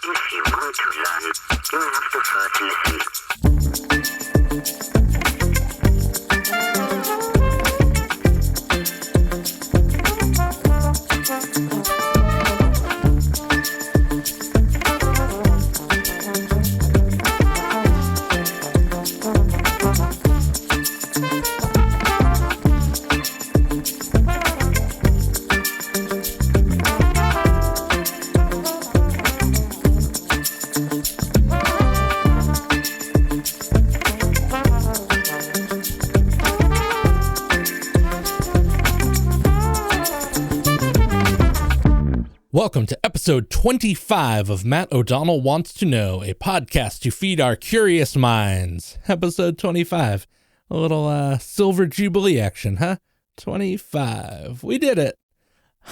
If you want to learn, you have to first listen. Welcome to episode 25 of Matt O'Donnell Wants to Know, a podcast to feed our curious minds. Episode 25. A little silver jubilee action, huh? 25. We did it.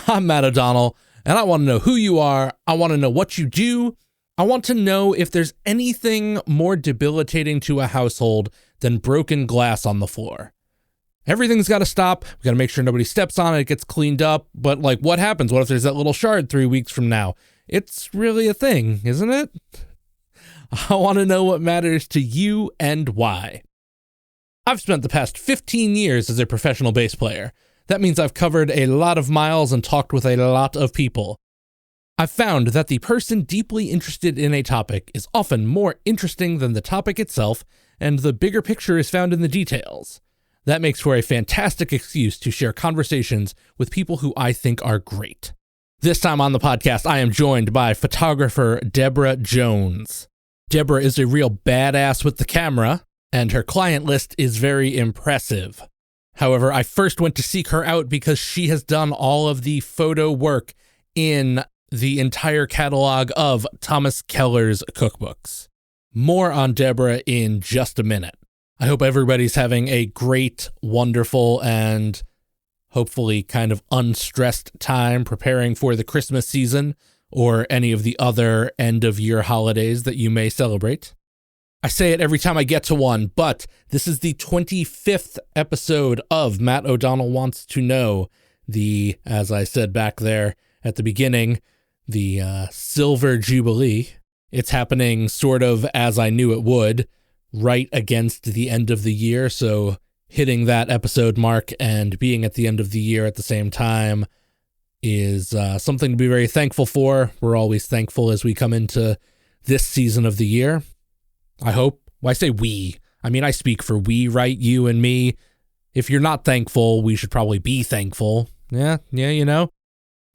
I'm Matt O'Donnell, and I want to know who you are. I want to know what you do. I want to know if there's anything more debilitating to a household than broken glass on the floor. Everything's got to stop. We got to make sure nobody steps on it. It gets cleaned up. But like, what happens? What if there's that little shard 3 weeks from now? It's really a thing, isn't it? I want to know what matters to you and why. I've spent the past 15 years as a professional bass player. That means I've covered a lot of miles and talked with a lot of people. I've found that the person deeply interested in a topic is often more interesting than the topic itself, and the bigger picture is found in the details. That makes for a fantastic excuse to share conversations with people who I think are great. This time on the podcast, I am joined by photographer Deborah Jones. Deborah is a real badass with the camera, and her client list is very impressive. However, I first went to seek her out because she has done all of the photo work in the entire catalog of Thomas Keller's cookbooks. More on Deborah in just a minute. I hope everybody's having a great, wonderful, and hopefully kind of unstressed time preparing for the Christmas season or any of the other end-of-year holidays that you may celebrate. I say it every time I get to one, but this is the 25th episode of Matt O'Donnell Wants to Know, as I said back there at the beginning, the Silver Jubilee. It's happening sort of as I knew it would, right against the end of the year, so hitting that episode mark and being at the end of the year at the same time is something to be very thankful for. We're always thankful as we come into this season of the year. I hope. Well, I say we. I mean, I speak for we, right? You and me. If you're not thankful, we should probably be thankful. Yeah, you know.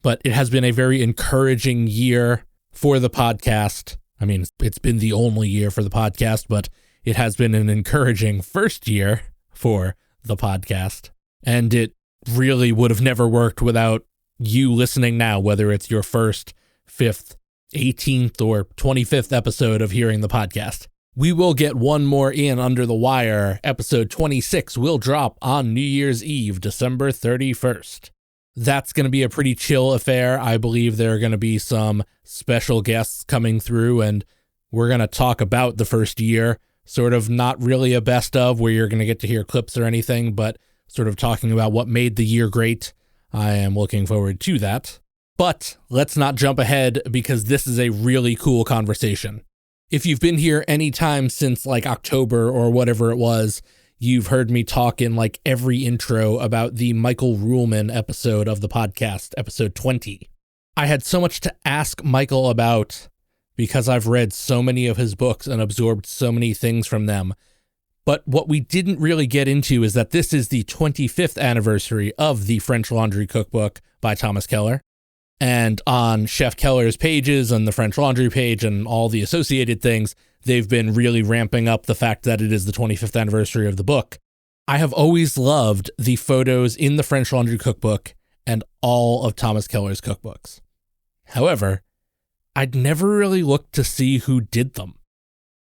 But it has been a very encouraging year for the podcast. I mean, it's been the only year for the podcast, but it has been an encouraging first year for the podcast, and it really would have never worked without you listening now, whether it's your first, 5th, 18th, or 25th episode of hearing the podcast. We will get one more in under the wire. Episode 26 will drop on New Year's Eve, December 31st. That's going to be a pretty chill affair. I believe there are going to be some special guests coming through, and we're going to talk about the first year. Sort of not really a best of where you're going to get to hear clips or anything, but sort of talking about what made the year great. I am looking forward to that. But let's not jump ahead because this is a really cool conversation. If you've been here any time since like October or whatever it was, you've heard me talk in like every intro about the Michael Ruhlman episode of the podcast, episode 20. I had so much to ask Michael about because I've read so many of his books and absorbed so many things from them. But what we didn't really get into is that this is the 25th anniversary of the French Laundry Cookbook by Thomas Keller. And on Chef Keller's pages and the French Laundry page and all the associated things, they've been really ramping up the fact that it is the 25th anniversary of the book. I have always loved the photos in the French Laundry Cookbook and all of Thomas Keller's cookbooks. However, I'd never really looked to see who did them.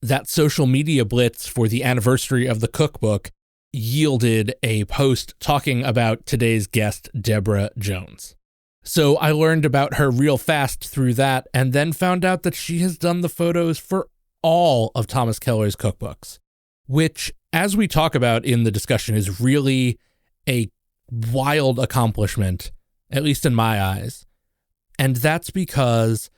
That social media blitz for the anniversary of the cookbook yielded a post talking about today's guest, Deborah Jones. So I learned about her real fast through that and then found out that she has done the photos for all of Thomas Keller's cookbooks, which, as we talk about in the discussion, is really a wild accomplishment, at least in my eyes. And that's because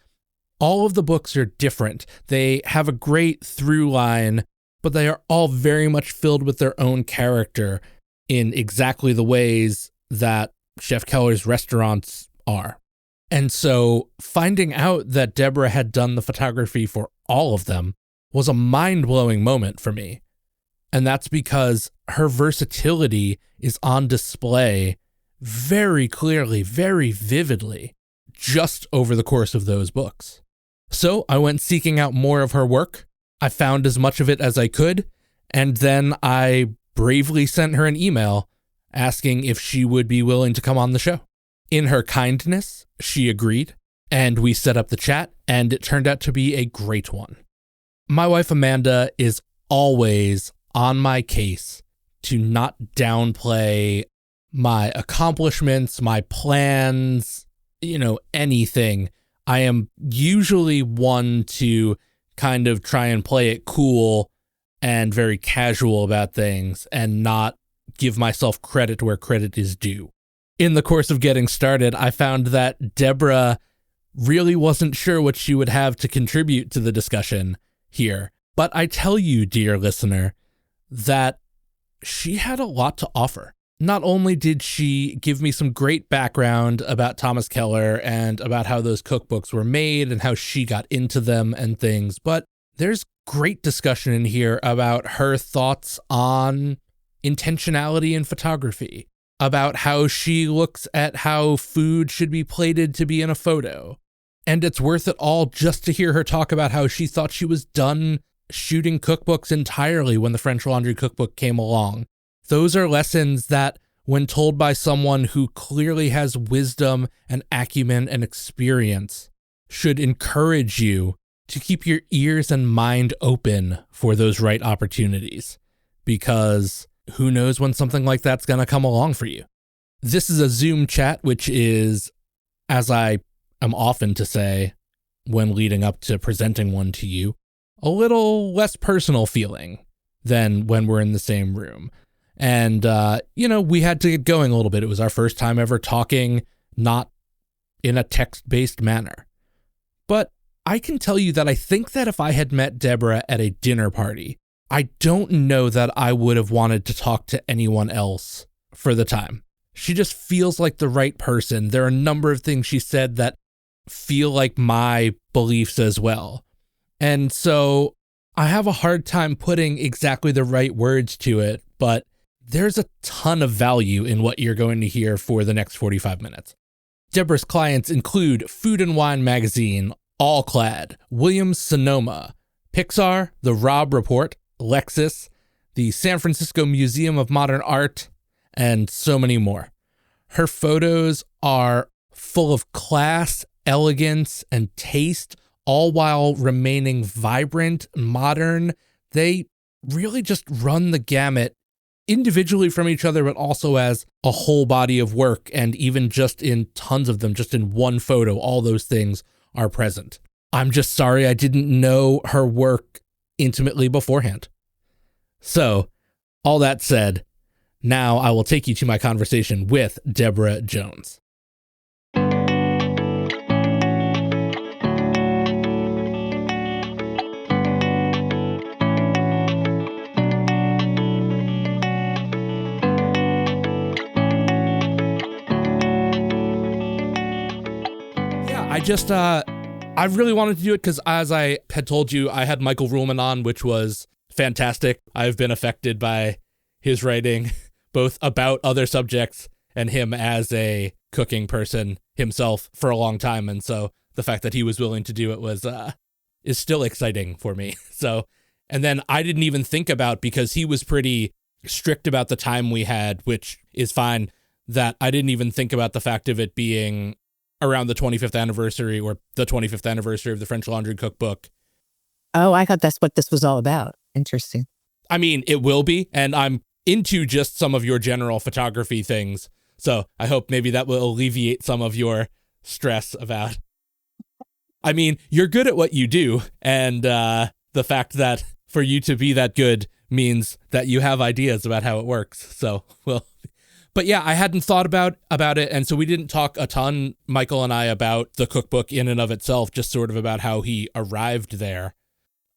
All of the books are different. They have a great through line, but they are all very much filled with their own character in exactly the ways that Chef Keller's restaurants are. And so finding out that Deborah had done the photography for all of them was a mind-blowing moment for me. And that's because her versatility is on display very clearly, very vividly, just over the course of those books. So I went seeking out more of her work. I found as much of it as I could, and then I bravely sent her an email asking if she would be willing to come on the show. In her kindness, she agreed, and we set up the chat, and it turned out to be a great one. My wife Amanda is always on my case to not downplay my accomplishments, my plans, anything. I am usually one to kind of try and play it cool and very casual about things and not give myself credit where credit is due. In the course of getting started, I found that Deborah really wasn't sure what she would have to contribute to the discussion here. But I tell you, dear listener, that she had a lot to offer. Not only did she give me some great background about Thomas Keller and about how those cookbooks were made and how she got into them and things, but there's great discussion in here about her thoughts on intentionality in photography, about how she looks at how food should be plated to be in a photo. And it's worth it all just to hear her talk about how she thought she was done shooting cookbooks entirely when the French Laundry Cookbook came along. Those are lessons that, when told by someone who clearly has wisdom and acumen and experience, should encourage you to keep your ears and mind open for those right opportunities, because who knows when something like that's going to come along for you. This is a Zoom chat, which is, as I am often to say when leading up to presenting one to you, a little less personal feeling than when we're in the same room. And, we had to get going a little bit. It was our first time ever talking, not in a text-based manner. But I can tell you that I think that if I had met Deborah at a dinner party, I don't know that I would have wanted to talk to anyone else for the time. She just feels like the right person. There are a number of things she said that feel like my beliefs as well. And so I have a hard time putting exactly the right words to it, but there's a ton of value in what you're going to hear for the next 45 minutes. Deborah's clients include Food and Wine Magazine, All Clad, Williams-Sonoma, Pixar, The Robb Report, Lexus, the San Francisco Museum of Modern Art, and so many more. Her photos are full of class, elegance, and taste, all while remaining vibrant, modern. They really just run the gamut individually from each other, but also as a whole body of work, and even just in tons of them, just in one photo, all those things are present. I'm just sorry I didn't know her work intimately beforehand. So, all that said, now I will take you to my conversation with Deborah Jones. I really wanted to do it because, as I had told you, I had Michael Ruhlman on, which was fantastic. I've been affected by his writing, both about other subjects and him as a cooking person himself for a long time. And so the fact that he was willing to do it is still exciting for me. So, and then I didn't even think about, because he was pretty strict about the time we had, which is fine, that I didn't even think about the fact of it being around the 25th anniversary or the 25th anniversary of the French Laundry Cookbook. Oh, I thought that's what this was all about. Interesting. I mean, it will be, and I'm into just some of your general photography things, so I hope maybe that will alleviate some of your stress about. I mean, you're good at what you do, and the fact that for you to be that good means that you have ideas about how it works, so, well, But yeah, I hadn't thought about it, and so we didn't talk a ton, Michael and I, about the cookbook in and of itself, just sort of about how he arrived there.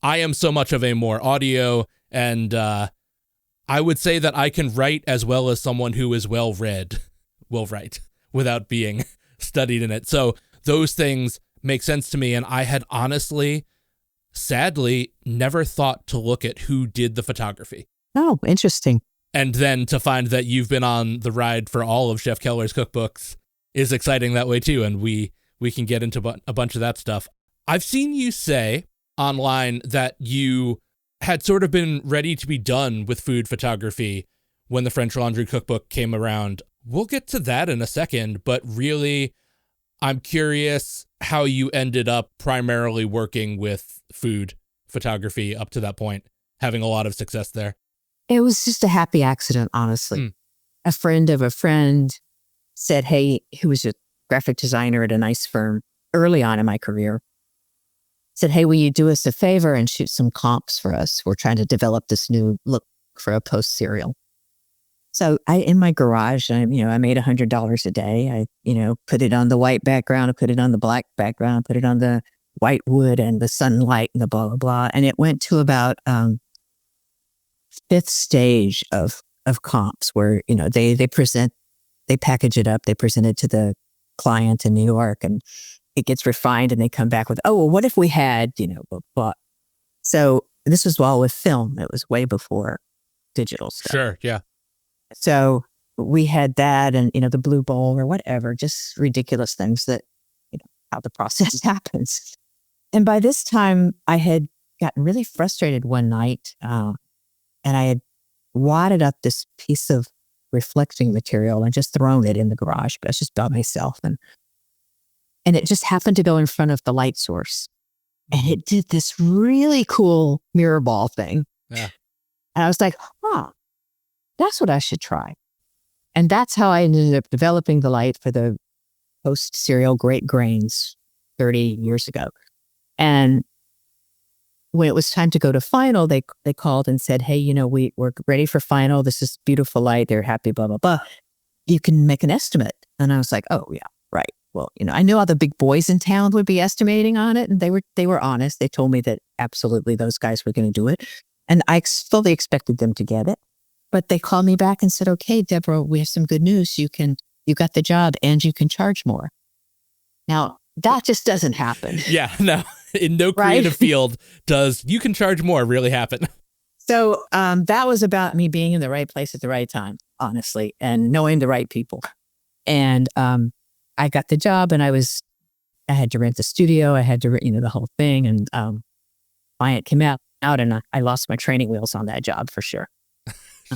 I am so much of a more audio, and I would say that I can write as well as someone who is well-read will write without being studied in it. So those things make sense to me, and I had honestly, sadly, never thought to look at who did the photography. Oh, interesting. And then to find that you've been on the ride for all of Chef Keller's cookbooks is exciting that way too, and we can get into a bunch of that stuff. I've seen you say online that you had sort of been ready to be done with food photography when the French Laundry Cookbook came around. We'll get to that in a second, but really, I'm curious how you ended up primarily working with food photography up to that point, having a lot of success there. It was just a happy accident, honestly. A friend of a friend said, hey, who was a graphic designer at a nice firm early on in my career, said, hey, will you do us a favor and shoot some comps for us? We're trying to develop this new look for a post cereal. So in my garage, I made $100 a day. I, put it on the white background, I put it on the black background, I put it on the white wood and the sunlight and the blah, blah, blah. And it went to about fifth stage of comps where, they package it up, they present it to the client in New York, and it gets refined, and they come back with, oh, well, what if we had, blah, blah. So this was all with film. It was way before digital stuff. Sure, yeah. So we had that and, the blue bowl or whatever, just ridiculous things that, how the process happens. And by this time I had gotten really frustrated one night, and I had wadded up this piece of reflecting material and just thrown it in the garage, but I was just by myself. And it just happened to go in front of the light source. And it did this really cool mirror ball thing. Yeah. And I was like, that's what I should try. And that's how I ended up developing the light for the post cereal Great Grains 30 years ago. And when it was time to go to final, they called and said, hey, we're ready for final. This is beautiful light. They're happy, blah, blah, blah. You can make an estimate. And I was like, oh, yeah, right. Well, I knew all the big boys in town would be estimating on it. And they were honest. They told me that absolutely those guys were going to do it. And I fully expected them to get it. But they called me back and said, okay, Deborah, we have some good news. You got the job and you can charge more. Now, that just doesn't happen. Yeah, no. In no creative field does you can charge more really happen. So that was about me being in the right place at the right time, honestly, and knowing the right people. And I got the job, and I had to rent the studio. I had to, the whole thing. And client came out, and I lost my training wheels on that job for sure.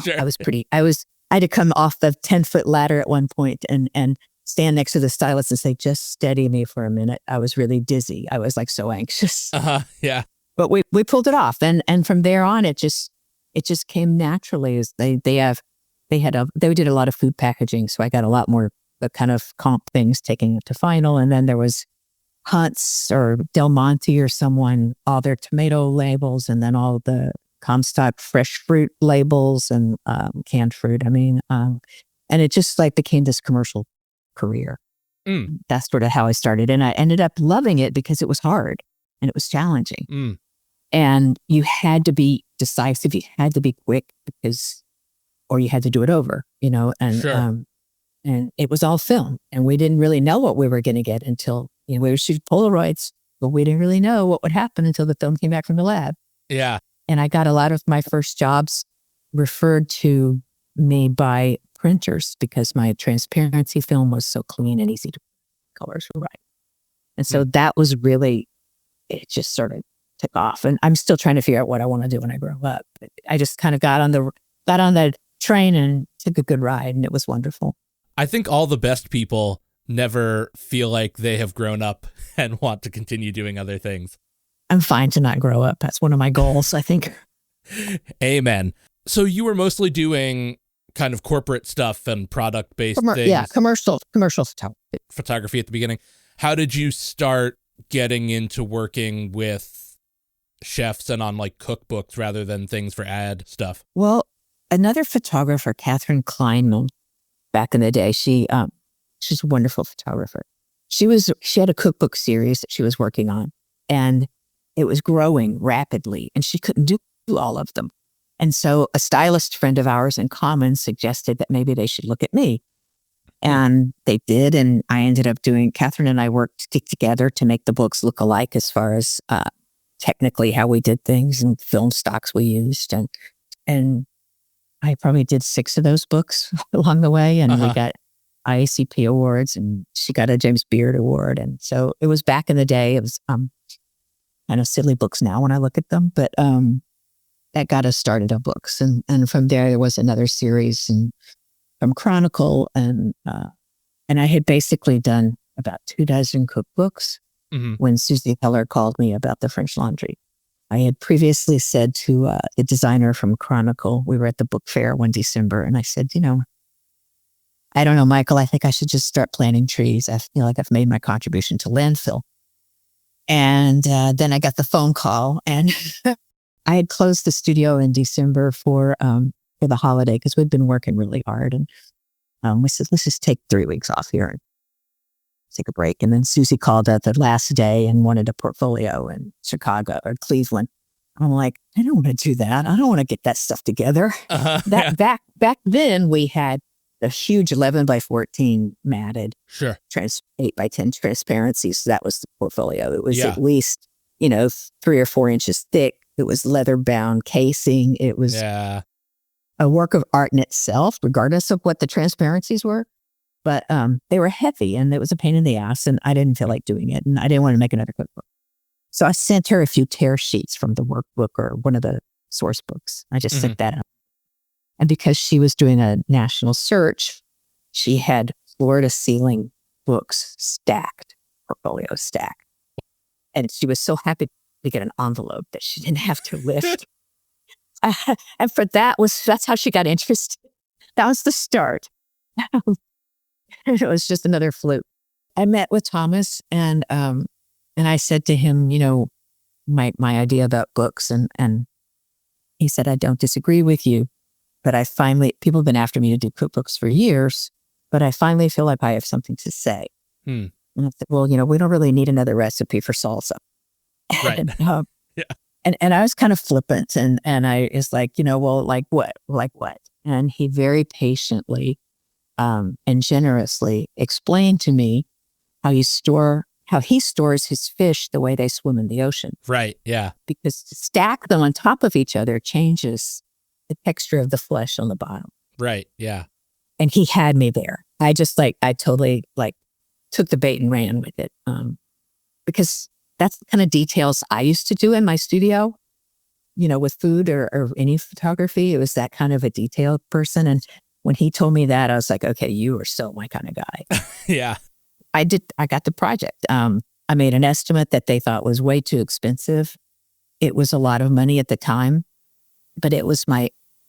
Sure. I had to come off the 10-foot ladder at one point and stand next to the stylist and say, just steady me for a minute. I was really dizzy. I was like so anxious. Yeah. But we pulled it off. And from there on, it just came naturally. As they did a lot of food packaging. So I got a lot more the kind of comp things taking it to final. And then there was Hunt's or Del Monte or someone, all their tomato labels, and then all the Comstock fresh fruit labels and canned fruit. And it just became this commercial career. That's sort of how I started. And I ended up loving it because it was hard and it was challenging. And you had to be decisive. You had to be quick or you had to do it over, and, sure. And it was all film, and we didn't really know what we were going to get until, we were shooting Polaroids, but we didn't really know what would happen until the film came back from the lab. Yeah. And I got a lot of my first jobs referred to me by printers because my transparency film was so clean and easy to colors were right. And so that was really, it just sort of took off. And I'm still trying to figure out what I want to do when I grow up. But I just kind of got on the train and took a good ride, and it was wonderful. I think all the best people never feel like they have grown up and want to continue doing other things. I'm fine to not grow up. That's one of my goals, I think. Amen. So you were mostly doing kind of corporate stuff and product-based things. Yeah, commercial photography at the beginning. How did you start getting into working with chefs and on cookbooks rather than things for ad stuff? Well, another photographer, Catherine Kleinman, back in the day. She's a wonderful photographer. She had a cookbook series that she was working on, and it was growing rapidly, and she couldn't do all of them. And so a stylist friend of ours in common suggested that maybe they should look at me. And they did. And I ended up Catherine and I worked together to make the books look alike as far as technically how we did things and film stocks we used. And I probably did 6 of those books along the way. And we got IACP awards, and she got a James Beard Award. And so it was back in the day. It was kind of silly books now when I look at them, but that got us started on books. And from there was another series from Chronicle. And I had basically done about 24 cookbooks when Susie Keller called me about the French Laundry. I had previously said to the designer from Chronicle, we were at the book fair one December, and I said, I don't know, Michael, I think I should just start planting trees. I feel like I've made my contribution to landfill. And then I got the phone call, and I had closed the studio in December for the holiday because we'd been working really hard. And we said, let's just take 3 weeks off here and take a break. And then Susie called at the last day and wanted a portfolio in Chicago or Cleveland. I'm like, I don't want to do that. I don't want to get that stuff together. Back then we had the huge 11 by 14 matted 8 by 10 transparency. So that was the portfolio. It was at least, 3 or 4 inches thick. It was leather bound casing. It was a work of art in itself, regardless of what the transparencies were. But they were heavy, and it was a pain in the ass, and I didn't feel like doing it, and I didn't want to make another cookbook. So I sent her a few tear sheets from the workbook or one of the source books. I just sent that out. And because she was doing a national search, she had floor-to-ceiling books stacked, portfolio stacked. And she was so happy to get an envelope that she didn't have to lift. And for that's how she got interested. That was the start. It was just another fluke. I met with Thomas, and I said to him, my idea about books, and he said, I don't disagree with you, but people have been after me to do cookbooks for years, but I finally feel like I have something to say. And I said, well, we don't really need another recipe for salsa. Right. And I was kind of flippant, and I was like, well, like what? Like what? And he very patiently and generously explained to me how he stores his fish the way they swim in the ocean. Right. Yeah. Because to stack them on top of each other changes the texture of the flesh on the bottom. Right. Yeah. And he had me there. I totally took the bait and ran with it. Because that's the kind of details I used to do in my studio, with food or any photography. It was that kind of a detailed person. And when he told me that, I was like, okay, you are so my kind of guy. Yeah. I got the project. I made an estimate that they thought was way too expensive. It was a lot of money at the time, but it was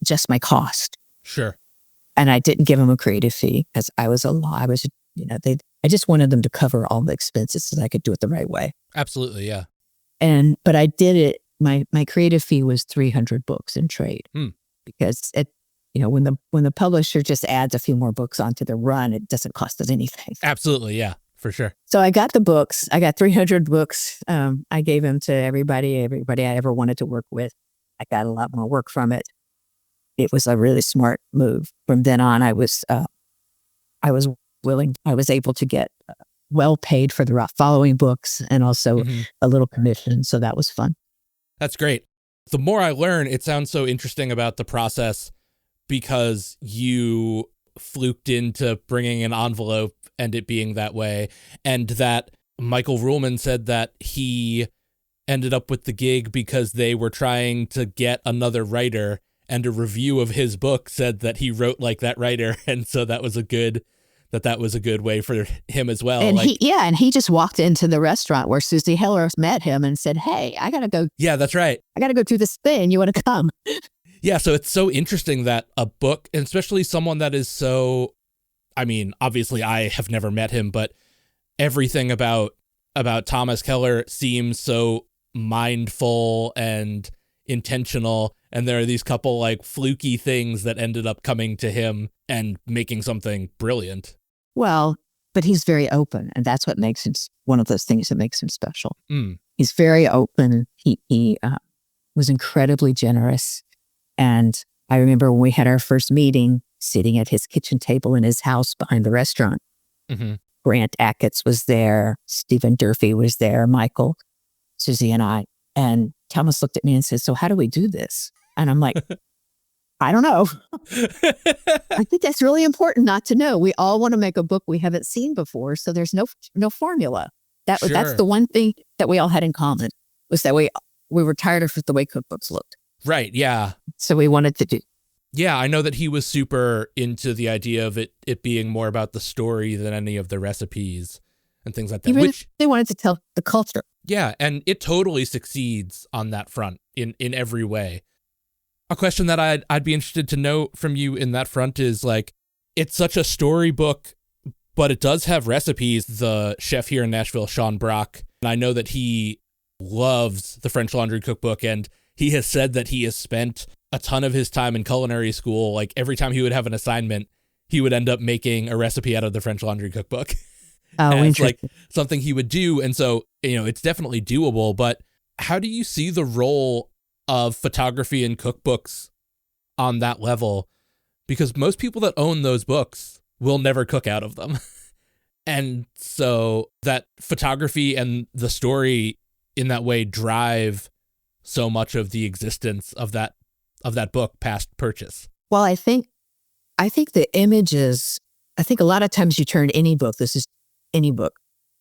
just my cost. Sure. And I didn't give them a creative fee because I just wanted them to cover all the expenses so that I could do it the right way. Absolutely. Yeah. But I did it. My creative fee was 300 books in trade because when the publisher just adds a few more books onto the run, it doesn't cost us anything. Absolutely. Yeah, for sure. So I got the books. I got 300 books. I gave them to everybody I ever wanted to work with. I got a lot more work from it. It was a really smart move. From then on, I was able to get well paid for the following books and also a little commission. So that was fun. That's great. The more I learn, it sounds so interesting about the process because you fluked into bringing an envelope and it being that way. And that Michael Ruhlman said that he ended up with the gig because they were trying to get another writer, and a review of his book said that he wrote like that writer. And so that was a good way for him as well. And he just walked into the restaurant where Susie Keller met him and said, hey, I got to go. Yeah, that's right. I got to go do this thing. You want to come? Yeah. So it's so interesting that a book, and especially someone that is so, obviously I have never met him, but everything about Thomas Keller seems so mindful and intentional, and there are these couple like fluky things that ended up coming to him and making something brilliant. Well, but he's very open, and that's what makes him one of those things that makes him special. Mm. He's very open. He was incredibly generous. And I remember when we had our first meeting, sitting at his kitchen table in his house behind the restaurant. Mm-hmm. Grant Achatz was there. Stephen Durfee was there. Michael, Susie, and I. And Thomas looked at me and said, "So how do we do this?" And I'm like, I don't know. I think that's really important not to know. We all want to make a book we haven't seen before. So there's no formula. That's the one thing that we all had in common, was that we were tired of the way cookbooks looked. Right. Yeah. So we wanted to do. Yeah. I know that he was super into the idea of it being more about the story than any of the recipes and things like that. They wanted to tell the culture. Yeah. And it totally succeeds on that front in every way. A question that I'd be interested to know from you in that front is, like, it's such a storybook, but it does have recipes. The chef here in Nashville, Sean Brock, and I know that he loves the French Laundry Cookbook, and he has said that he has spent a ton of his time in culinary school. Like, every time he would have an assignment, he would end up making a recipe out of the French Laundry Cookbook. Oh, it's interesting. like something he would do. And so, it's definitely doable. But how do you see the role of photography and cookbooks on that level? Because most people that own those books will never cook out of them. And so that photography and the story in that way drive so much of the existence of that book past purchase. Well, I think the images, I think a lot of times you turn any book, this is any book,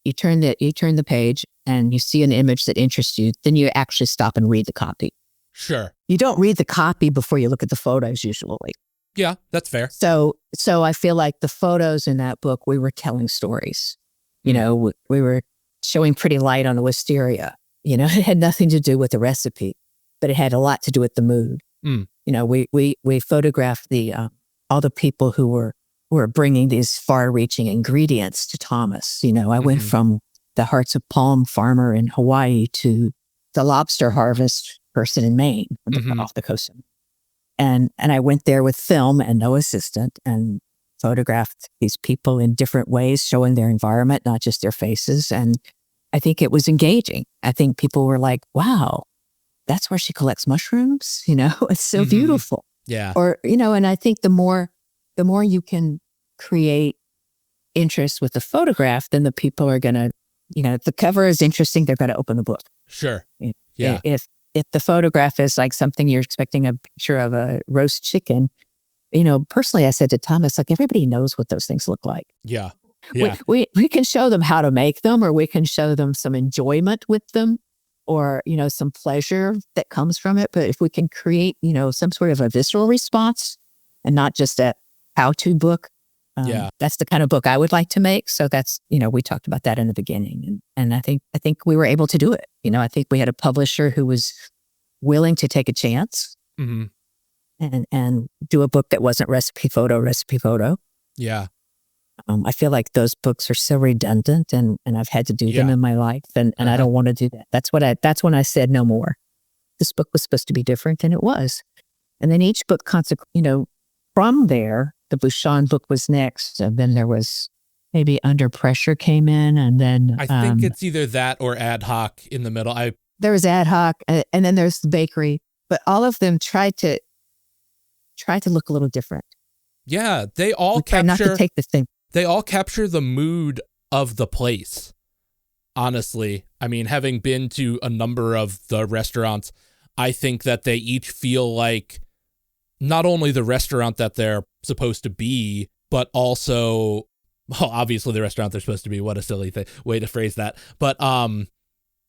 you turn the page and you see an image that interests you, then you actually stop and read the copy. Sure. You don't read the copy before you look at the photos usually. Yeah, that's fair. So I feel like the photos in that book, we were telling stories. We were showing pretty light on the wisteria. It had nothing to do with the recipe, but it had a lot to do with the mood. Mm. We photographed all the people who were bringing these far-reaching ingredients to Thomas. I went from the Hearts of Palm farmer in Hawaii to the lobster harvest person in Maine, off the coast. And I went there with film and no assistant and photographed these people in different ways, showing their environment, not just their faces. And I think it was engaging. I think people were like, wow, that's where she collects mushrooms. It's so beautiful. Yeah. Or, and I think the more you can create interest with the photograph, then the people are going to, if the cover is interesting, they're going to open the book. Sure. Yeah. If the photograph is like something you're expecting a picture of a roast chicken, personally, I said to Thomas, like, everybody knows what those things look like. Yeah. Yeah. We can show them how to make them, or we can show them some enjoyment with them, or, some pleasure that comes from it. But if we can create, some sort of a visceral response and not just a how-to book, that's the kind of book I would like to make. So that's, we talked about that in the beginning. And I think we were able to do it. I think we had a publisher who was willing to take a chance and do a book that wasn't recipe photo. Yeah. I feel like those books are so redundant and I've had to do them in my life and I don't want to do that. That's when I said no more. This book was supposed to be different, and it was. And then each book, from there, the Bouchon book was next. And then there was maybe Under Pressure came in, and then I think it's either that or Ad Hoc in the middle. There was Ad Hoc, and then there's the Bakery, but all of them tried to look a little different. Yeah, they all capture. Not to take the thing. They all capture the mood of the place. Honestly, I mean, having been to a number of the restaurants, I think that they each feel like not only the restaurant that they're supposed to be, but also, well, obviously the restaurant they're supposed to be. What a silly way to phrase that. But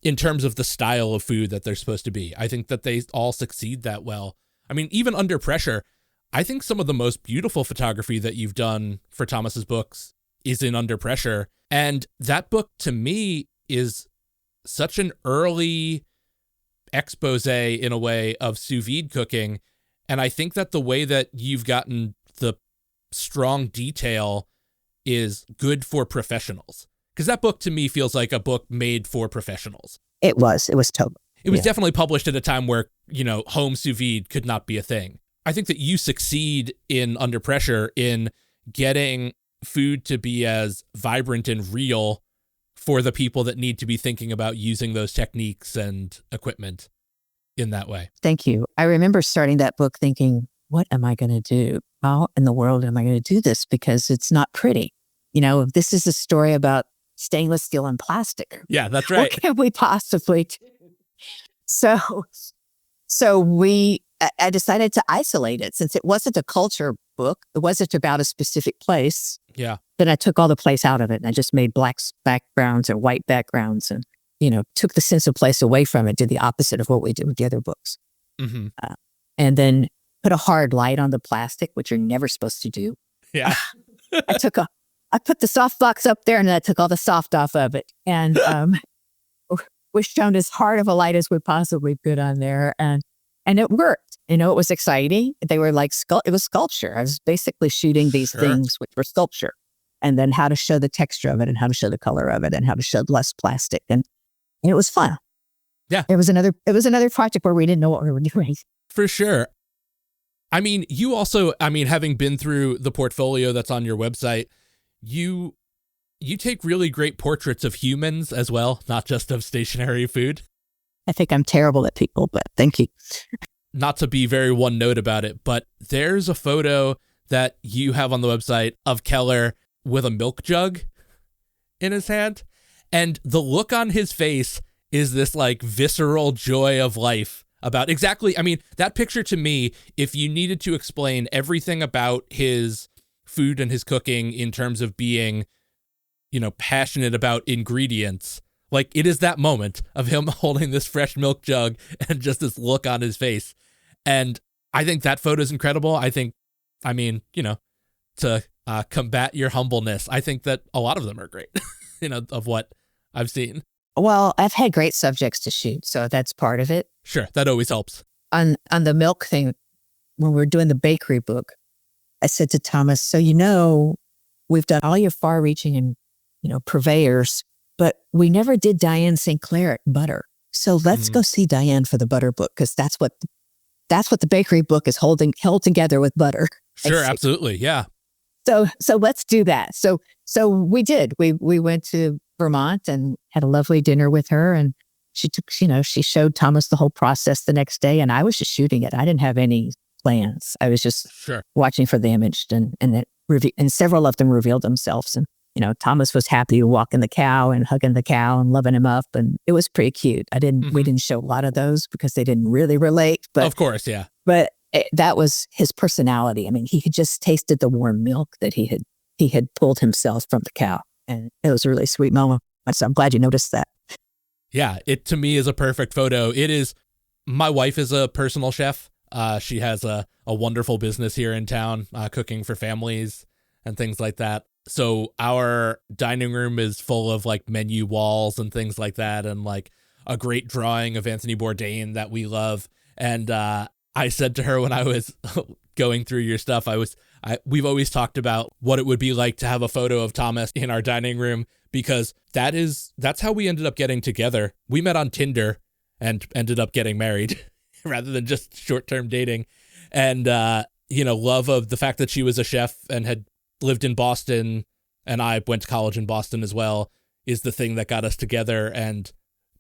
in terms of the style of food that they're supposed to be, I think that they all succeed that well. I mean, even Under Pressure, I think some of the most beautiful photography that you've done for Thomas's books is in Under Pressure. And that book, to me, is such an early expose, in a way, of sous vide cooking. And I think that the way that you've gotten the strong detail is good for professionals. Because that book, to me, feels like a book made for professionals. It was totally. It was definitely published at a time where home sous vide could not be a thing. I think that you succeed in under pressure in getting food to be as vibrant and real for the people that need to be thinking about using those techniques and equipment in that way. Thank you. I remember starting that book thinking, what am I going to do? How in the world am I going to do this? Because it's not pretty. This is a story about stainless steel and plastic. Yeah, that's right. What can we possibly do? So I decided to isolate it since it wasn't a culture book. It wasn't about a specific place. Yeah. Then I took all the place out of it and I just made black backgrounds or white backgrounds and, took the sense of place away from it, did the opposite of what we did with the other books. Mm-hmm. And then put a hard light on the plastic, which you're never supposed to do. Yeah. I put the soft box up there and then I took all the soft off of it. And we shone as hard of a light as we possibly could on there. And it worked. It was exciting. They were like, it was sculpture. I was basically shooting these things which were sculpture. And then how to show the texture of it and how to show the color of it and how to show less plastic. And it was fun. Yeah. It was another project where we didn't know what we were doing. For sure. I mean, you also, having been through the portfolio that's on your website, you take really great portraits of humans as well, not just of stationary food. I think I'm terrible at people, but thank you. Not to be very one note about it, but there's a photo that you have on the website of Keller with a milk jug in his hand. And the look on his face is this like visceral joy of life about exactly. That picture to me, if you needed to explain everything about his food and his cooking in terms of being, passionate about ingredients, like it is that moment of him holding this fresh milk jug and just this look on his face. And I think that photo is incredible. I think, to combat your humbleness, I think that a lot of them are great, of what I've seen. Well, I've had great subjects to shoot, so that's part of it. Sure, that always helps. On the milk thing, when we were doing the bakery book, I said to Thomas, so we've done all your far-reaching and, purveyors, but we never did Diane St. Clair at butter. So let's go see Diane for the butter book, because that's what the bakery book is held together with butter. Sure, absolutely, yeah. So let's do that. So we did. We went to Vermont and had a lovely dinner with her, and she showed Thomas the whole process the next day, and I was just shooting it. I didn't have any plans. I was just watching for the image, and several of them revealed themselves. And Thomas was happy walking the cow and hugging the cow and loving him up, and it was pretty cute. We didn't show a lot of those because they didn't really relate. But of course, yeah. But that was his personality. He had just tasted the warm milk that he had pulled himself from the cow, and it was a really sweet moment. So I'm glad you noticed that. Yeah, it to me is a perfect photo. It is. My wife is a personal chef. She has a wonderful business here in town, cooking for families and things like that. So our dining room is full of like menu walls and things like that, and like a great drawing of Anthony Bourdain that we love. And I said to her when I was going through your stuff, we've always talked about what it would be like to have a photo of Thomas in our dining room, because that's how we ended up getting together. We met on Tinder and ended up getting married rather than just short-term dating. And, love of the fact that she was a chef and had lived in Boston, and I went to college in Boston as well, is the thing that got us together. And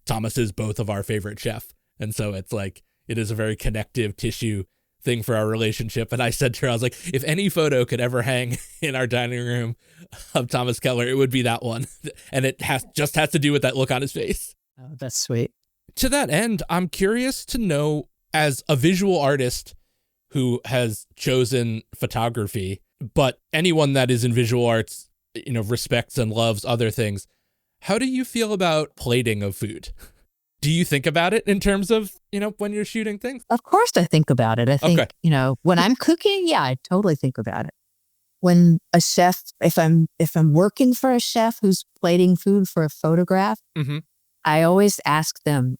Thomas is both of our favorite chef. And so it's like, it is a very connective tissue thing for our relationship. And I said to her, I was like, if any photo could ever hang in our dining room of Thomas Keller, it would be that one. And it has to do with that look on his face. Oh, that's sweet. To that end, I'm curious to know, as a visual artist who has chosen photography, but anyone that is in visual arts, respects and loves other things, how do you feel about plating of food? Do you think about it in terms of, when you're shooting things? Of course I think about it. I think, when I'm cooking, yeah, I totally think about it. When a chef, if I'm working for a chef who's plating food for a photograph, I always ask them,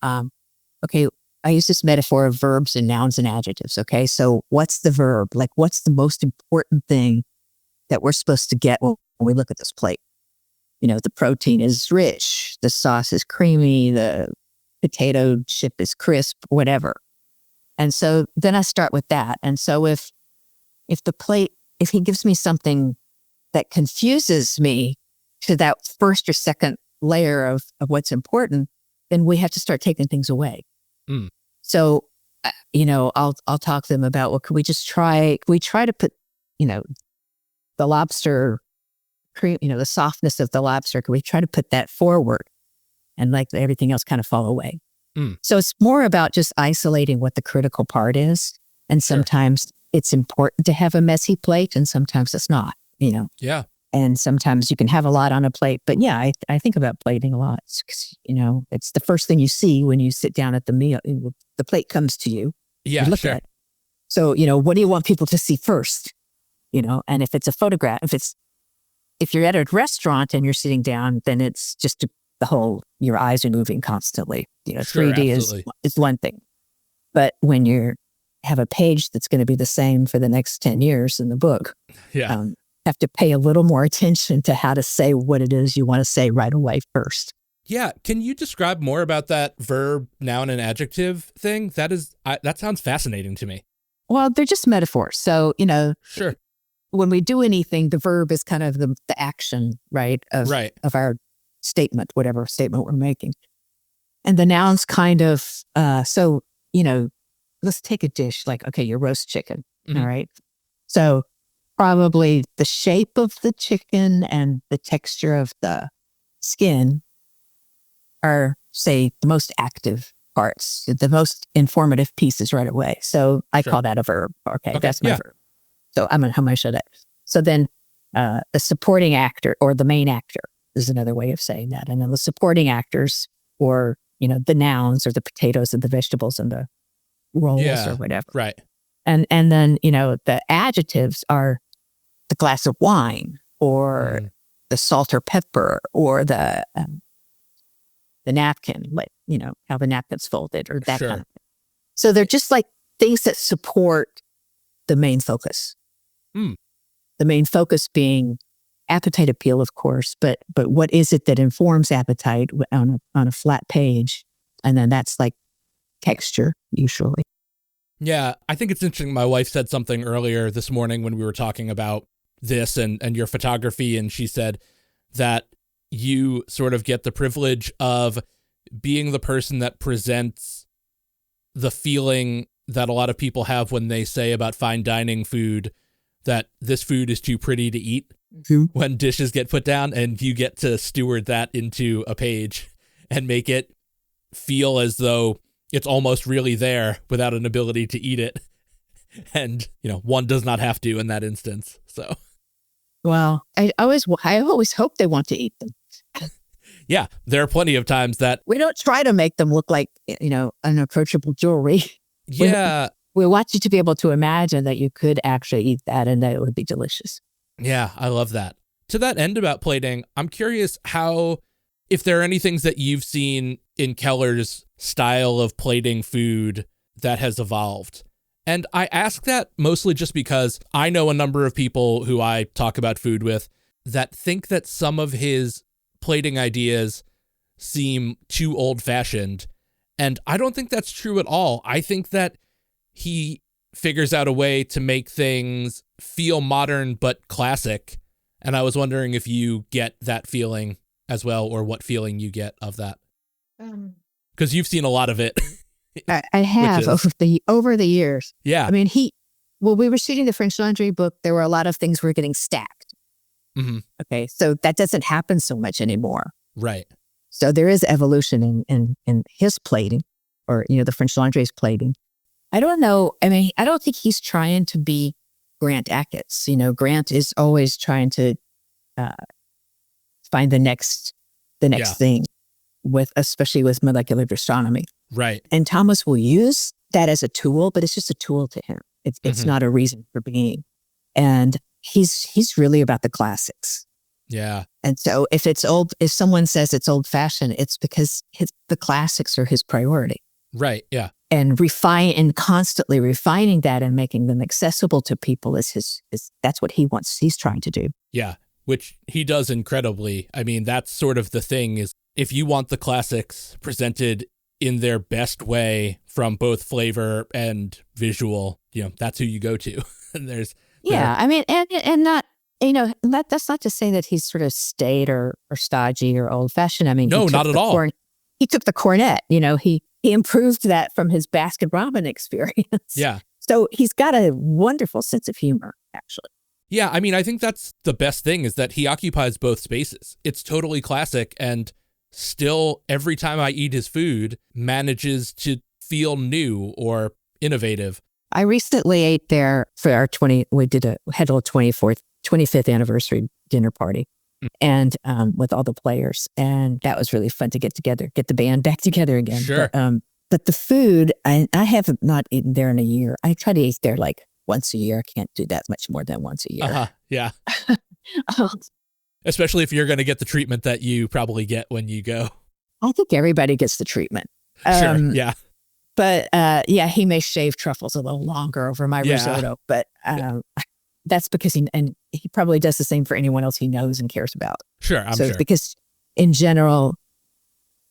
okay, I use this metaphor of verbs and nouns and adjectives. Okay, so what's the verb? Like, what's the most important thing that we're supposed to get when we look at this plate? The protein is rich, the sauce is creamy, the potato chip is crisp, whatever. And so then I start with that. And so if he gives me something that confuses me to that first or second layer of what's important, then we have to start taking things away. Mm. So, I'll talk to them about, well, could we try to put, the lobster cream, the softness of the lobster, could we try to put that forward and like everything else kind of fall away? Mm. So it's more about just isolating what the critical part is. And sometimes it's important to have a messy plate and sometimes it's not, Yeah. And sometimes you can have a lot on a plate. But yeah, I think about plating a lot. It's the first thing you see when you sit down at the meal. The plate comes to you. Yeah, you look sure. at it. So, what do you want people to see first? And if it's a photograph, if you're at a restaurant and you're sitting down, then it's just your eyes are moving constantly. Sure, 3D is one thing. But when you have a page that's going to be the same for the next 10 years in the book, Yeah. have to pay a little more attention to how to say what it is you want to say right away first. Yeah. Can you describe more about that verb, noun, and adjective thing? That sounds fascinating to me. Well, they're just metaphors. So, Sure. when we do anything, the verb is kind of the action, right? Of our statement, whatever statement we're making. And the noun's kind of, let's take a dish like, okay, your roast chicken. Mhm. All right. So probably the shape of the chicken and the texture of the skin are, say, the most active parts, the most informative pieces right away. So I call that a verb. Okay, that's my verb. So how am I should it? So then the supporting actor or the main actor is another way of saying that. And then the supporting actors or, the nouns or the potatoes and the vegetables and the rolls or whatever. Right. And then, the adjectives are the glass of wine or the salt or pepper or the napkin, like, how the napkin's folded or that kind of thing. So they're just like things that support the main focus. Mm. The main focus being appetite appeal, of course, but what is it that informs appetite on a flat page? And then that's like texture, usually. Yeah, I think it's interesting. My wife said something earlier this morning when we were talking about this and your photography, and she said that you sort of get the privilege of being the person that presents the feeling that a lot of people have when they say about fine dining food that this food is too pretty to eat when dishes get put down, and you get to steward that into a page and make it feel as though it's almost really there without an ability to eat it. And, one does not have to in that instance. So, well, I always hope they want to eat them. Yeah, there are plenty of times that we don't try to make them look like, unapproachable jewelry. Yeah. We want you to be able to imagine that you could actually eat that and that it would be delicious. Yeah, I love that. To that end about plating, I'm curious if there are any things that you've seen in Keller's style of plating food that has evolved. And I ask that mostly just because I know a number of people who I talk about food with that think that some of his plating ideas seem too old-fashioned. And I don't think that's true at all. I think that he figures out a way to make things feel modern but classic. And I was wondering if you get that feeling as well, or what feeling you get of that. Because you've seen a lot of it. I have over the years. Yeah. I mean, we were shooting the French Laundry book. There were a lot of things were getting stacked. Mm-hmm. Okay. So that doesn't happen so much anymore. Right. So there is evolution in his plating or, the French Laundry's plating. I don't know. I mean, I don't think he's trying to be Grant Achatz. Grant is always trying to find the next thing especially with molecular gastronomy. Right. And Thomas will use that as a tool, but it's just a tool to him. It's not a reason for being. And he's really about the classics. Yeah. And so if someone says it's old fashioned, it's because the classics are his priority. Right. Yeah. And constantly refining that and making them accessible to people is that's what he wants. He's trying to do. Yeah. Which he does incredibly. I mean, that's sort of the thing is if you want the classics presented in their best way from both flavor and visual, that's who you go to. And I mean, and not, that's not to say that he's sort of staid or stodgy or old fashioned. I mean, no, not at all. He took the cornet, he improved that from his Baskin Robbins experience. Yeah. So he's got a wonderful sense of humor, actually. Yeah, I mean, I think that's the best thing is that he occupies both spaces. It's totally classic and still every time I eat his food manages to feel new or innovative. I recently ate there for our we had a little 25th anniversary dinner party and with all the players. And that was really fun to get together, get the band back together again. Sure. But the food, I have not eaten there in a year. I try to eat there like once a year. I can't do that much more than once a year. Yeah. Especially if you're going to get the treatment that you probably get when you go. I think everybody gets the treatment. Sure, yeah. But he may shave truffles a little longer over my risotto. But that's because he probably does the same for anyone else he knows and cares about. Sure, I'm sure. Because in general,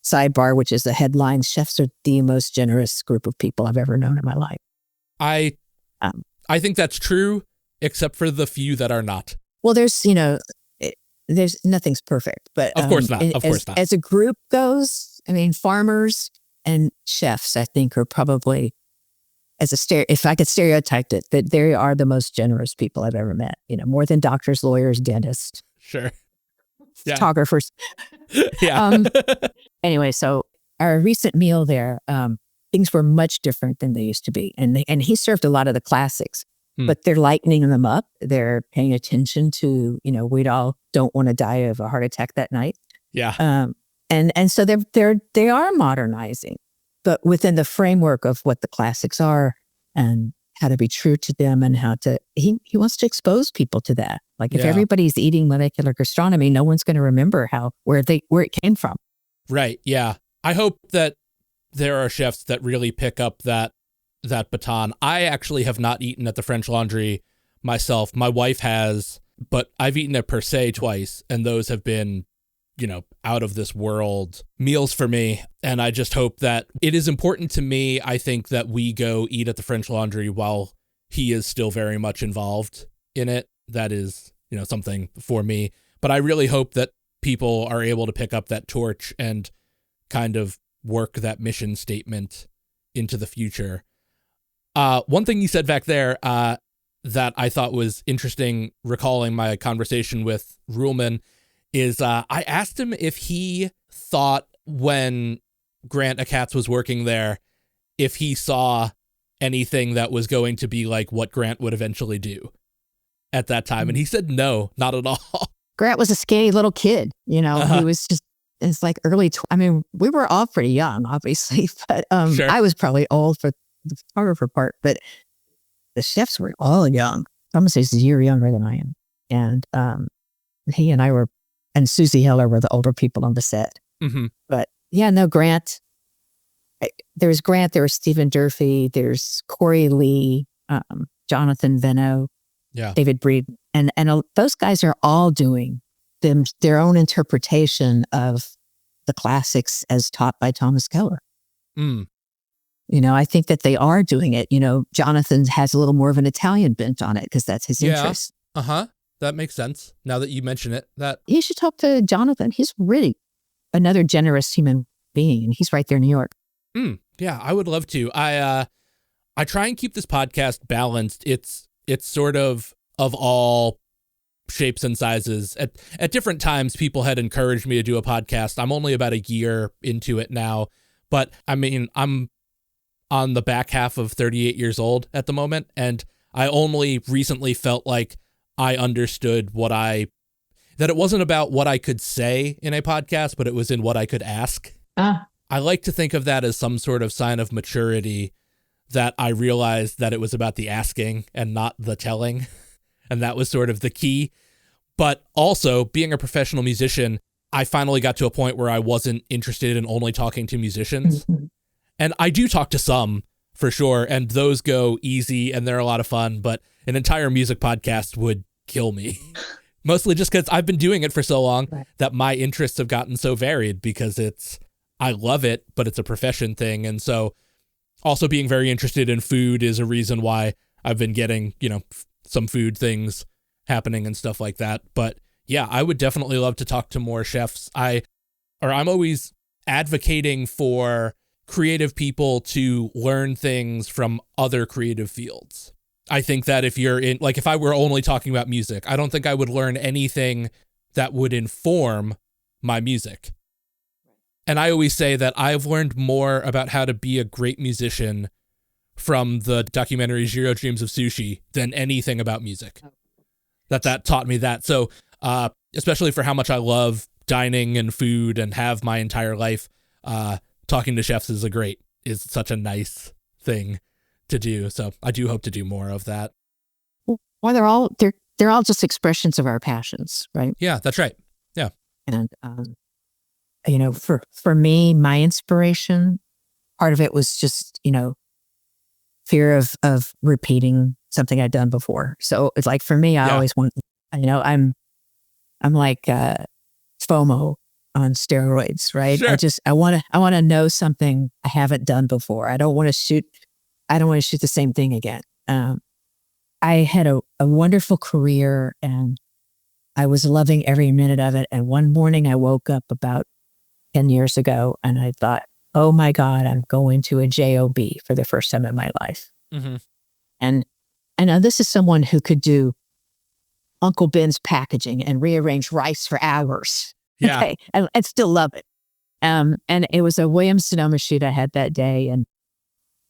sidebar, which is the headline, chefs are the most generous group of people I've ever known in my life. I think that's true, except for the few that are not. Well, there's nothing's perfect, but of course not. As a group goes, I mean, farmers and chefs, I think, are probably if I could stereotype it, that they are the most generous people I've ever met. More than doctors, lawyers, dentists, sure, yeah. Photographers. Yeah. Anyway, so our recent meal there, things were much different than they used to be, and he served a lot of the classics. But they're lightening them up. They're paying attention to, we all don't want to die of a heart attack that night. Yeah. And so they are modernizing, but within the framework of what the classics are and how to be true to them and he wants to expose people to that. Like if everybody's eating molecular gastronomy, no one's going to remember where it came from. Right. Yeah. I hope that there are chefs that really pick up that baton. I actually have not eaten at the French Laundry myself. My wife has, but I've eaten at Per Se twice, and those have been, out of this world meals for me. And I just hope that it is important to me, I think, that we go eat at the French Laundry while he is still very much involved in it. That is, something for me. But I really hope that people are able to pick up that torch and kind of work that mission statement into the future. One thing you said back there that I thought was interesting, recalling my conversation with Ruhlman, is I asked him if he thought when Grant Achatz was working there, if he saw anything that was going to be like what Grant would eventually do at that time. And he said, no, not at all. Grant was a skinny little kid, He was just, it's like early, we were all pretty young, obviously, but Sure. I was probably old for the photographer part, but the chefs were all young. Thomas is a year younger than I am. And he and I and Susie Heller were the older people on the set. Mm-hmm. But Grant, there was Stephen Durfee, there's Corey Lee, Jonathan Venno, David Breed. And those guys are all doing their own interpretation of the classics as taught by Thomas Keller. Mm. I think that they are doing it. Jonathan has a little more of an Italian bent on it because that's his interest. That makes sense. Now that you mention it, You should talk to Jonathan. He's really another generous human being, and he's right there in New York. Yeah, I would love to. I try and keep this podcast balanced. It's sort of all shapes and sizes. At different times, people had encouraged me to do a podcast. I'm only about a year into it now, but I mean, I'm on the back half of 38 years old at the moment, and I only recently felt like I understood that it wasn't about what I could say in a podcast, but it was in what I could ask. I like to think of that as some sort of sign of maturity, that I realized that it was about the asking and not the telling. And that was sort of the key. But also, being a professional musician, I finally got to a point where I wasn't interested in only talking to musicians. Mm-hmm. And I do talk to some, for sure, and those go easy and they're a lot of fun, but an entire music podcast would kill me. Mostly just because I've been doing it for so long that my interests have gotten so varied, because I love it, but it's a profession thing. And so also being very interested in food is a reason why I've been getting, some food things happening and stuff like that. But yeah, I would definitely love to talk to more chefs. I'm always advocating for creative people to learn things from other creative fields. I think that if I were only talking about music, I don't think I would learn anything that would inform my music. And I always say that I've learned more about how to be a great musician from the documentary Jiro Dreams of Sushi than anything about music. That taught me that. So, especially for how much I love dining and food and have my entire life, talking to chefs is such a nice thing to do. So I do hope to do more of that. Well, they're all just expressions of our passions, right? Yeah, that's right. Yeah. And, for me, my inspiration, part of it was just, fear of repeating something I'd done before. So it's like, for me, I always want, I'm like FOMO on steroids, right? Sure. I want to know something I haven't done before. I don't want to shoot the same thing again. I had a wonderful career and I was loving every minute of it. And one morning I woke up about 10 years ago and I thought, oh my God, I'm going to a job for the first time in my life. Mm-hmm. And now this is someone who could do Uncle Ben's packaging and rearrange rice for hours. Yeah. Okay. And still love it. And it was a Williams-Sonoma shoot I had that day. And,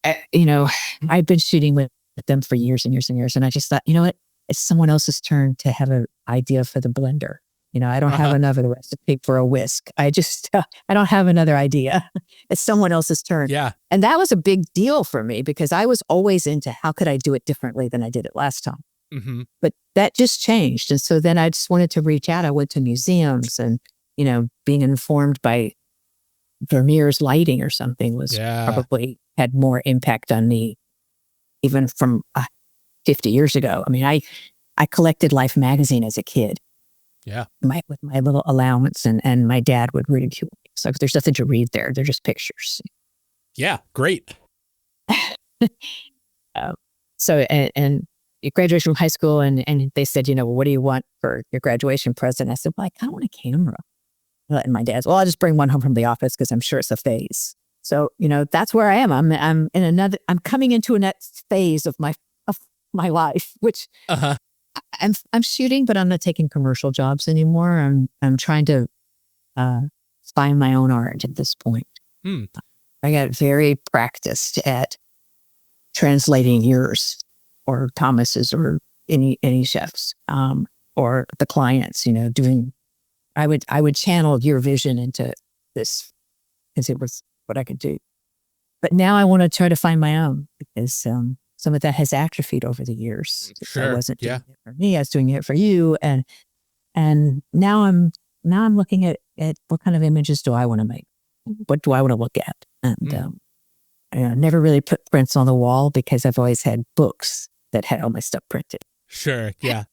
I'd been shooting with them for years and years and years. And I just thought, you know what? It's someone else's turn to have an idea for the blender. I don't have another recipe for a whisk. I don't have another idea. It's someone else's turn. Yeah. And that was a big deal for me because I was always into how could I do it differently than I did it last time. Mm-hmm. But that just changed. And so then I just wanted to reach out. I went to museums and, being informed by Vermeer's lighting or something was probably had more impact on me even from 50 years ago. I mean, I collected Life magazine as a kid. Yeah. With my little allowance and my dad would ridicule me. So there's nothing to read there. They're just pictures. Yeah. Great. So you graduated from high school and they said, what do you want for your graduation present? I said, well, I kind of want a camera. And my dad's, well, I'll just bring one home from the office because I'm sure it's a phase. So, that's where I am. I'm coming into a next phase of my life, which I'm shooting, but I'm not taking commercial jobs anymore. I'm trying to find my own art at this point. I got very practiced at translating yours or Thomas's or any chefs or the clients. I would channel your vision into this because it was what I could do. But now I want to try to find my own because some of that has atrophied over the years. Sure. I wasn't doing it for me. I was doing it for you. And now I'm looking at what kind of images do I want to make? What do I want to look at? And I never really put prints on the wall because I've always had books that had all my stuff printed. Sure. Yeah.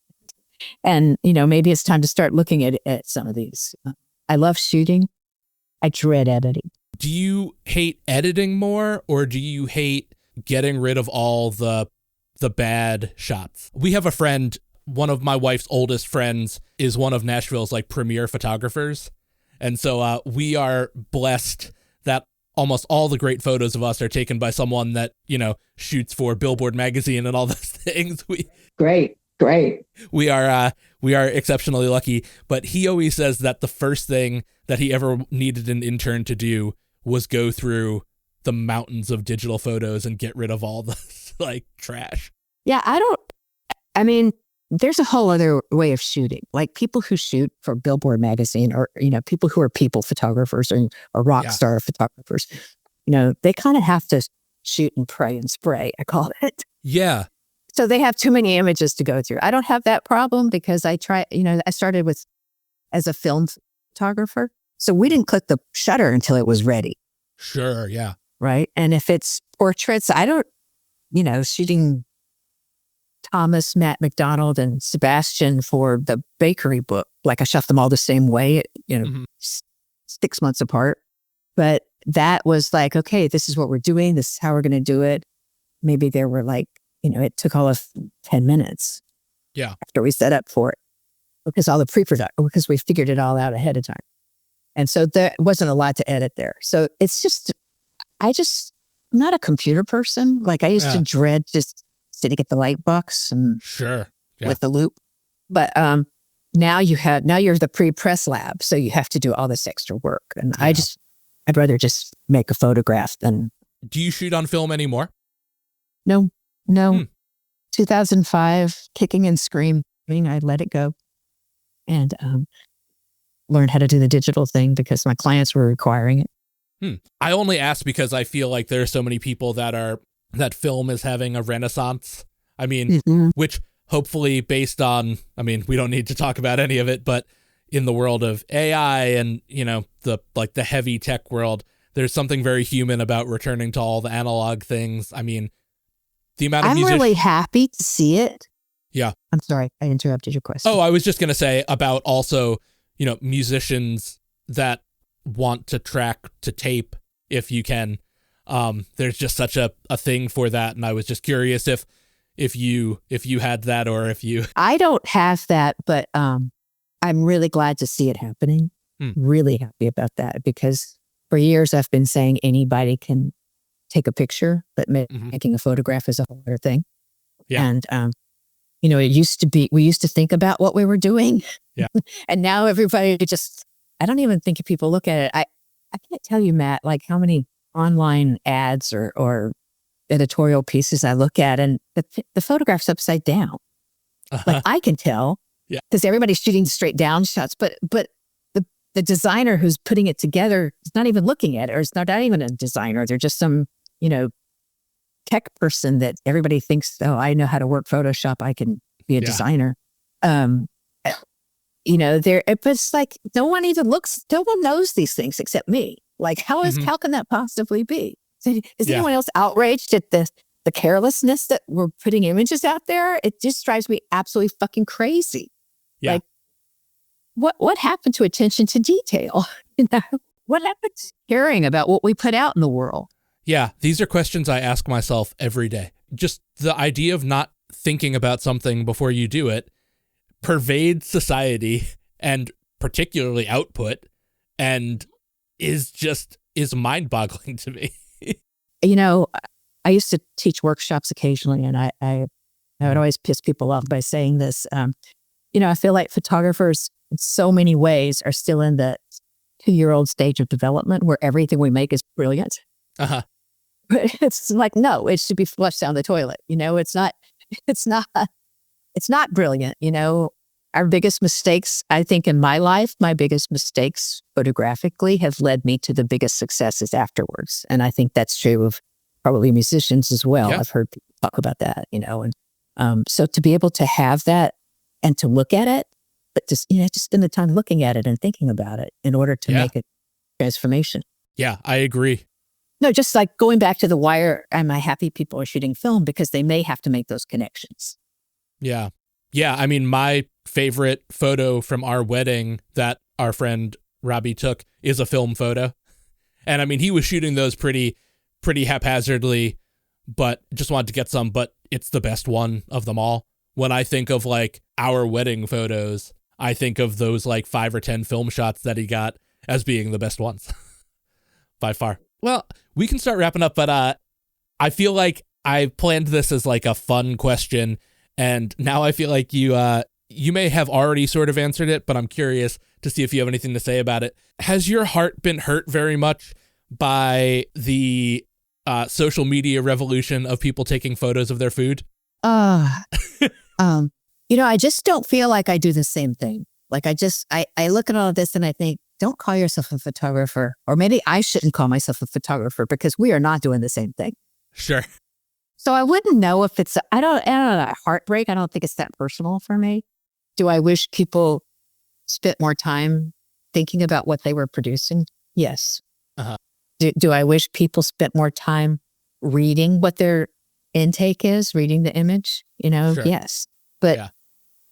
And, maybe it's time to start looking at some of these. I love shooting. I dread editing. Do you hate editing more or do you hate getting rid of all the bad shots? We have a friend, one of my wife's oldest friends is one of Nashville's premier photographers. And so we are blessed that almost all the great photos of us are taken by someone that, shoots for Billboard magazine and all those things. Great. We are exceptionally lucky, but he always says that the first thing that he ever needed an intern to do was go through the mountains of digital photos and get rid of all the trash. Yeah, there's a whole other way of shooting. Like people who shoot for Billboard magazine or, people who are people photographers or rock star photographers, they kind of have to shoot and pray and spray, I call it. Yeah. So they have too many images to go through. I don't have that problem because I started as a film photographer. So we didn't click the shutter until it was ready. Sure. Yeah. Right. And if it's portraits, I don't, shooting Thomas, Matt McDonald, and Sebastian for the bakery book. I shot them all the same way, 6 months apart. But that was like, okay, this is what we're doing. This is how we're going to do it. Maybe there were like, it took all of 10 minutes. Yeah. After we set up for it, because all the because we figured it all out ahead of time. And so there wasn't a lot to edit there. So it's just, I'm not a computer person. Like I used to dread just sitting at the light box and with the loop. But now you're the pre-press lab. So you have to do all this extra work. And I'd rather just make a photograph than. Do you shoot on film anymore? No. 2005, kicking and screaming, I let it go. And learned how to do the digital thing because my clients were requiring it. I only ask because I feel like there are so many people that film is having a renaissance. I mean, which hopefully based on, we don't need to talk about any of it, but in the world of AI and, the heavy tech world, there's something very human about returning to all the analog things. I mean, the amount of I'm really happy to see it. Yeah. I'm sorry, I interrupted your question. Oh, I was just going to say about also, musicians that want to track to tape if you can. There's just such a thing for that. And I was just curious if you had that or if you. I don't have that, but I'm really glad to see it happening. Really happy about that because for years I've been saying anybody can take a picture, but making a photograph is a whole other thing. Yeah. And, it used to be, we used to think about what we were doing. Yeah. And now everybody I don't even think if people look at it. I can't tell you, Matt, like how many online ads or editorial pieces I look at and the photograph's upside down. Like I can tell because everybody's shooting straight down shots, but the designer who's putting it together is not even looking at it, or it's not even a designer. They're just some, tech person that everybody thinks, oh, I know how to work Photoshop. I can be a designer. But it's like no one knows these things except me. Like how can that possibly be? Is anyone else outraged at the carelessness that we're putting images out there? It just drives me absolutely fucking crazy. Yeah. Like what happened to attention to detail? What happened to caring about what we put out in the world? Yeah, these are questions I ask myself every day. Just the idea of not thinking about something before you do it pervades society and particularly output and is mind-boggling to me. I used to teach workshops occasionally and I would always piss people off by saying this. I feel like photographers in so many ways are still in the 2-year-old stage of development where everything we make is brilliant. But it's like, no, it should be flushed down the toilet. It's not brilliant. Our biggest mistakes, I think in my life, my biggest mistakes photographically have led me to the biggest successes afterwards. And I think that's true of probably musicians as well. Yeah. I've heard people talk about that, and so to be able to have that and to look at it, but just spend the time looking at it and thinking about it in order to make a transformation. Yeah, I agree. No, just like going back to the wire, am I happy people are shooting film because they may have to make those connections. Yeah. Yeah. My favorite photo from our wedding that our friend Robbie took is a film photo. And he was shooting those pretty haphazardly, but just wanted to get some, but it's the best one of them all. When I think of like our wedding photos, I think of those like 5 or 10 film shots that he got as being the best ones by far. Well, we can start wrapping up, but I feel like I planned this as like a fun question, and now I feel like you may have already sort of answered it, but I'm curious to see if you have anything to say about it. Has your heart been hurt very much by the social media revolution of people taking photos of their food? I just don't feel like I do the same thing. Like I look at all of this and I think, don't call yourself a photographer, or maybe I shouldn't call myself a photographer because we are not doing the same thing. Sure. So I wouldn't know if it's, I don't know, heartbreak. I don't think it's that personal for me. Do I wish people spent more time thinking about what they were producing? Yes. Do I wish people spent more time reading what their intake is, reading the image? Sure. Yes. But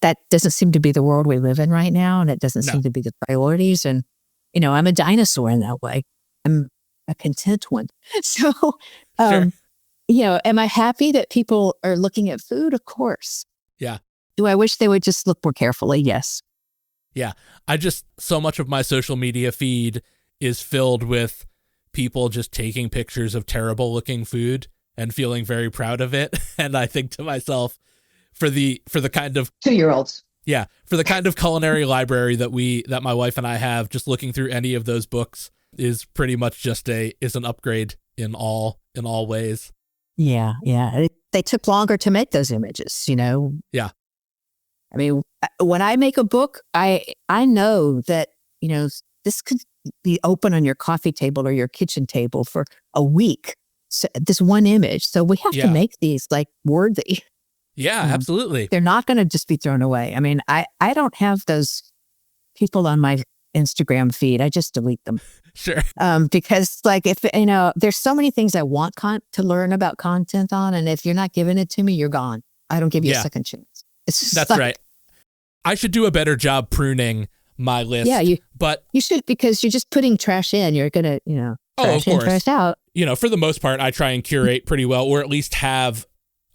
that doesn't seem to be the world we live in right now. And it doesn't seem to be the priorities. And, I'm a dinosaur in that way. I'm a content one. So, Sure. am I happy that people are looking at food? Of course. Yeah. Do I wish they would just look more carefully? Yes. Yeah. So much of my social media feed is filled with people just taking pictures of terrible looking food and feeling very proud of it. And I think to myself, for the kind of 2-year-olds. Yeah, for the kind of culinary library that my wife and I have, just looking through any of those books is pretty much just is an upgrade in all ways. Yeah, yeah. They took longer to make those images, Yeah. I mean, when I make a book, I know that, this could be open on your coffee table or your kitchen table for a week. So this one image. So we have to make these like worthy. Yeah, absolutely. They're not going to just be thrown away. I mean, I don't have those people on my Instagram feed. I just delete them. Sure. Because like if, there's so many things I want to learn about content on. And if you're not giving it to me, you're gone. I don't give you a second chance. It's just That's right. I should do a better job pruning my list. Yeah, but you should, because you're just putting trash in. You're going to, trash in, trash out. For the most part, I try and curate pretty well, or at least have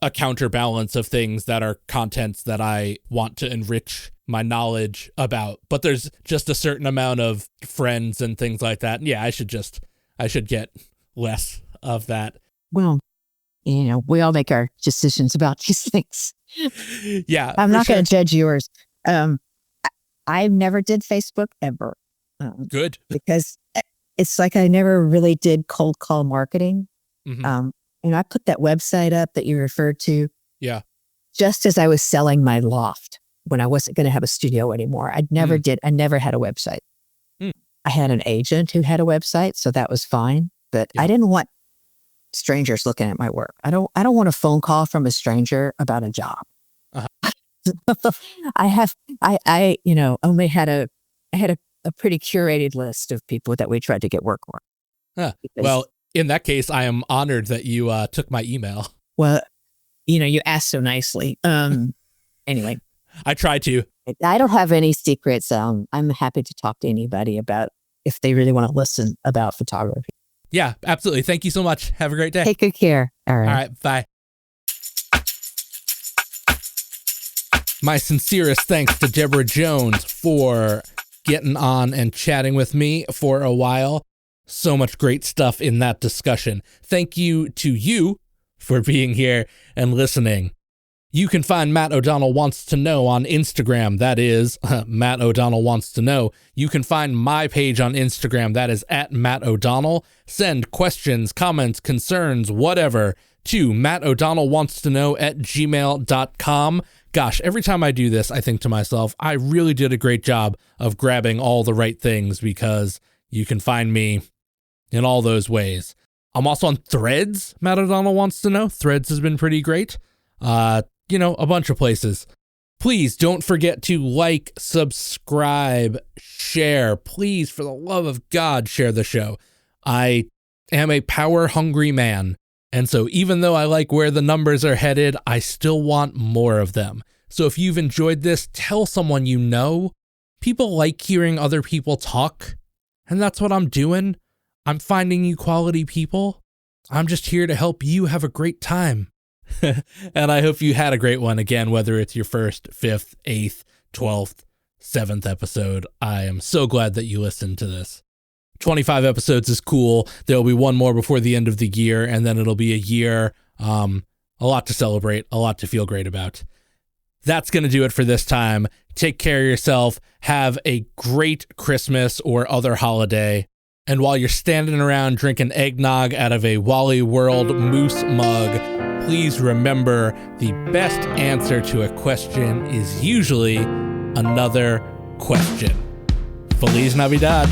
a counterbalance of things that are contents that I want to enrich my knowledge about. But there's just a certain amount of friends and things like that. And yeah, I should get less of that. Well, we all make our decisions about these things. Yeah. I'm not going to judge yours. I never did Facebook ever. Good. Because it's like I never really did cold call marketing. Mm-hmm. I put that website up that you referred to. Yeah. Just as I was selling my loft when I wasn't going to have a studio anymore. I never had a website. I had an agent who had a website, so that was fine. But I didn't want strangers looking at my work. I don't want a phone call from a stranger about a job. Uh-huh. I only had a pretty curated list of people that we tried to get work for. Huh. Well, in that case, I am honored that you took my email. Well, you asked so nicely. Anyway. I try to. I don't have any secrets. I'm happy to talk to anybody about if they really want to listen about photography. Yeah, absolutely. Thank you so much. Have a great day. Take good care. All right. All right. Bye. My sincerest thanks to Deborah Jones for getting on and chatting with me for a while. So much great stuff in that discussion. Thank you to you for being here and listening. You can find Matt O'Donnell Wants to Know on Instagram. That is Matt O'Donnell Wants to Know. You can find my page on Instagram. That is @MattO'Donnell. Send questions, comments, concerns, whatever to mattodonnellwantstoKnow@gmail.com. Gosh, every time I do this, I think to myself, I really did a great job of grabbing all the right things, because you can find me in all those ways. I'm also on Threads. Matt O'Donnell Wants to Know. Threads has been pretty great. A bunch of places. Please don't forget to like, subscribe, share. Please, for the love of God, share the show. I am a power-hungry man, and so even though I like where the numbers are headed, I still want more of them. So if you've enjoyed this, tell someone you know. People like hearing other people talk, and that's what I'm doing. I'm finding you quality people. I'm just here to help you have a great time. And I hope you had a great one again, whether it's your first, 5th, 8th, 12th, 7th episode. I am so glad that you listened to this. 25 episodes is cool. There'll be one more before the end of the year, and then it'll be a year. A lot to celebrate, a lot to feel great about. That's going to do it for this time. Take care of yourself. Have a great Christmas or other holiday. And while you're standing around drinking eggnog out of a Wally World moose mug, please remember the best answer to a question is usually another question. Feliz Navidad.